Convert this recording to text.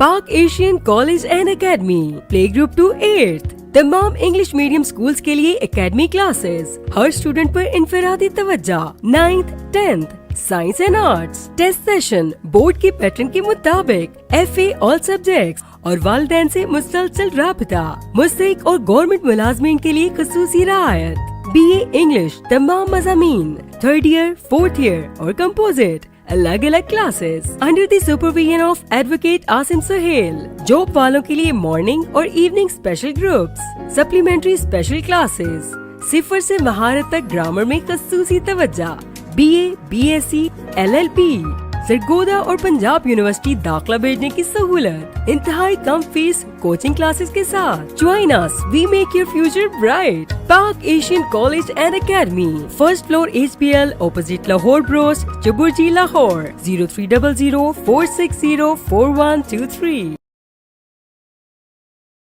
पाक Asian college and academy, play group to 8th। तमाम English medium schools के लिए एकेडमी क्लासेस, हर student पर इनफरादी तवज्जो। 9th, 10th science and arts, test session board की pattern के मुताबिक, FA ऑल सब्जेक्ट्स और वालिदैन से मुसलसल राबता। मुस्तहिक और गवर्नमेंट मुलाजमीन के लिए खसूसी रियायत। BA इंग्लिश तमाम मज़ामीन, 3rd ईयर, 4th ईयर और कंपोजिट अलग अलग classes under the supervision of advocate Asim Suhail. Job वालों के लिए मॉर्निंग और evening special groups, supplementary special classes, 0 से महारत तक ग्रामर में खसूसी तवज्जो। BA, BSc, LLP, सरगोदा और पंजाब यूनिवर्सिटी दाखिला भेजने की सहूलत, इंतहाई कम फीस कोचिंग क्लासेस के साथ। Join us, we make your future bright. Pak Asian college and academy, 1st floor HBL, opposite Lahore broast, Chauburji Lahore. 0300 460 4123।